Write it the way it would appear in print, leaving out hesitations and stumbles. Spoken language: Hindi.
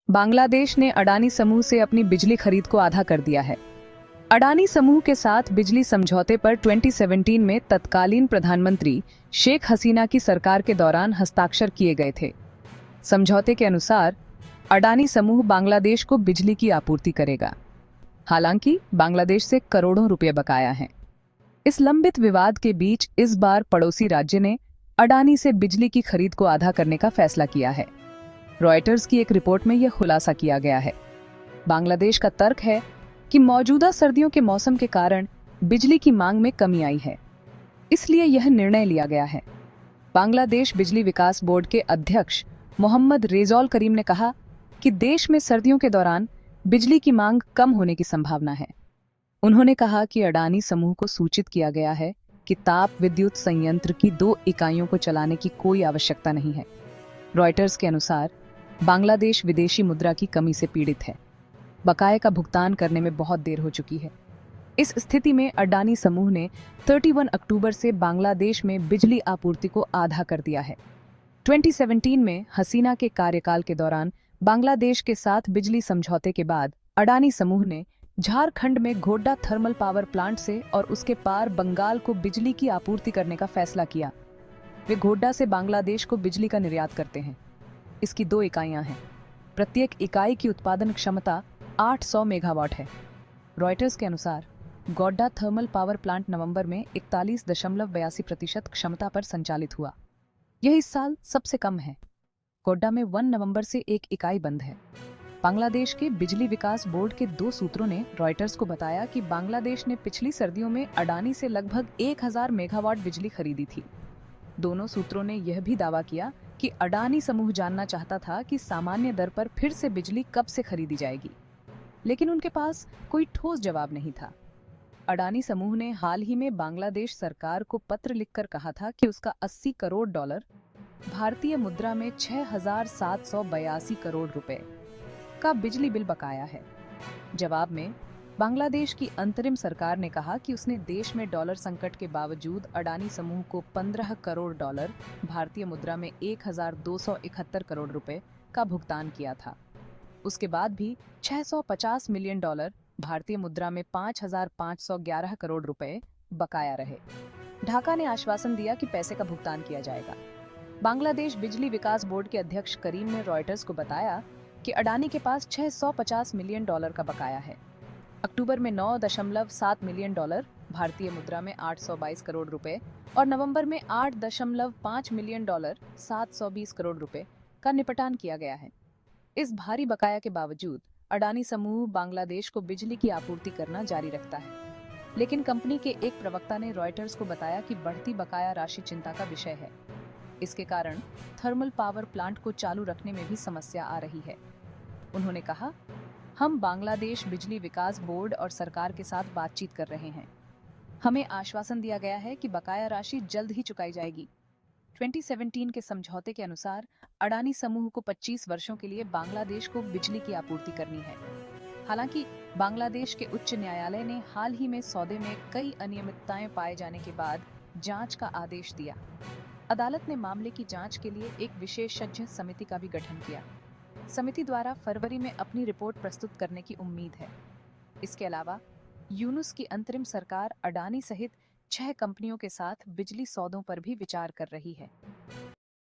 बांग्लादेश ने अडानी समूह से अपनी बिजली खरीद को आधा कर दिया है। अडानी समूह के साथ बिजली समझौते पर 2017 में तत्कालीन प्रधानमंत्री शेख हसीना की सरकार के दौरान हस्ताक्षर किए गए थे। समझौते के अनुसार अडानी समूह बांग्लादेश को बिजली की आपूर्ति करेगा। हालांकि बांग्लादेश से करोड़ों रुपए बकाया हैं। इस लंबित विवाद के बीच इस बार पड़ोसी राज्य ने अडानी से बिजली की खरीद को आधा करने का फैसला किया है। रॉयटर्स की एक रिपोर्ट में यह खुलासा किया गया है। बांग्लादेश का तर्क है कि मौजूदा सर्दियों के मौसम के कारण बिजली की मांग में कमी आई है, इसलिए यह निर्णय लिया गया है। बांग्लादेश बिजली विकास बोर्ड के अध्यक्ष मोहम्मद रेजौल करीम ने कहा कि देश में सर्दियों के दौरान बिजली की मांग कम होने की संभावना है। उन्होंने कहा कि अडानी समूह को सूचित किया गया है कि ताप विद्युत संयंत्र की 2 इकाइयों को चलाने की कोई आवश्यकता नहीं है। रॉयटर्स के अनुसार बांग्लादेश विदेशी मुद्रा की कमी से पीड़ित है। बकाये का भुगतान करने में बहुत देर हो चुकी है। इस स्थिति में अडानी समूह ने 31 अक्टूबर से बांग्लादेश में बिजली आपूर्ति को आधा कर दिया है। 2017 में हसीना के कार्यकाल के दौरान बांग्लादेश के साथ बिजली समझौते के बाद अडानी समूह ने झारखंड में गोड्डा थर्मल पावर प्लांट से और उसके पार बंगाल को बिजली की आपूर्ति करने का फैसला किया। वे गोड्डा से बांग्लादेश को बिजली का निर्यात करते हैं। इसकी 2 इकाइयां हैं। प्रत्येक इकाई की उत्पादन क्षमता 800 मेगावाट है। रॉयटर्स के अनुसार गोड्डा थर्मल पावर प्लांट नवंबर में 41.82% क्षमता पर संचालित हुआ। यह इस साल सबसे कम है। गोड्डा में 1 नवंबर से एक इकाई बंद है। बांग्लादेश के बिजली विकास बोर्ड के 2 सूत्रों ने रॉयटर्स को बताया कि बांग्लादेश ने पिछली सर्दियों में अडानी से लगभग 1000 मेगावाट बिजली खरीदी थी। दोनों सूत्रों ने यह भी दावा किया कि अडानी समूह जानना चाहता था कि सामान्य दर पर फिर से बिजली कब से खरीदी जाएगी, लेकिन उनके पास कोई ठोस जवाब नहीं था। अडानी समूह ने हाल ही में बांग्लादेश सरकार को पत्र लिखकर कहा था कि उसका $80 करोड़, भारतीय मुद्रा में 6782 करोड़ रुपए का बिजली बिल बकाया है। जवाब में बांग्लादेश की अंतरिम सरकार ने कहा कि उसने देश में डॉलर संकट के बावजूद अडानी समूह को $15 करोड़, भारतीय मुद्रा में 1271 करोड़ रुपए का भुगतान किया था। उसके बाद भी $650 मिलियन, भारतीय मुद्रा में 5511 करोड़ रुपए बकाया रहे। ढाका ने आश्वासन दिया कि पैसे का भुगतान किया जाएगा। बांग्लादेश बिजली विकास बोर्ड के अध्यक्ष करीम ने रॉयटर्स को बताया कि अडानी के पास $650 मिलियन का बकाया है। अक्टूबर में $9.7 मिलियन, भारतीय मुद्रा में 822 करोड़ रुपए और नवंबर में $8.5 मिलियन, 720 करोड़ रुपए का निपटान किया गया है। इस भारी बकाया के बावजूद अडानी समूह बांग्लादेश को बिजली की आपूर्ति करना जारी रखता है, लेकिन कंपनी के एक प्रवक्ता ने रॉयटर्स को बताया कि बढ़ती बकाया राशि चिंता का विषय है। इसके कारण थर्मल पावर प्लांट को चालू रखने में भी समस्या आ रही है। उन्होंने कहा, हम बांग्लादेश बिजली विकास बोर्ड और सरकार के साथ बातचीत कर रहे हैं। हमें आश्वासन दिया गया है कि बकाया राशि जल्द ही चुकाई जाएगी। 2017 के समझौते के अनुसार अडानी समूह को 25 वर्षों के लिए बांग्लादेश को बिजली की आपूर्ति करनी है। हालांकि बांग्लादेश के उच्च न्यायालय ने हाल ही में सौदे में कई अनियमितताएं पाए जाने के बाद जांच का आदेश दिया। अदालत ने मामले की जांच के लिए एक विशेषज्ञ समिति का भी गठन किया। समिति द्वारा फरवरी में अपनी रिपोर्ट प्रस्तुत करने की उम्मीद है। इसके अलावा यूनुस की अंतरिम सरकार अडानी सहित 6 कंपनियों के साथ बिजली सौदों पर भी विचार कर रही है।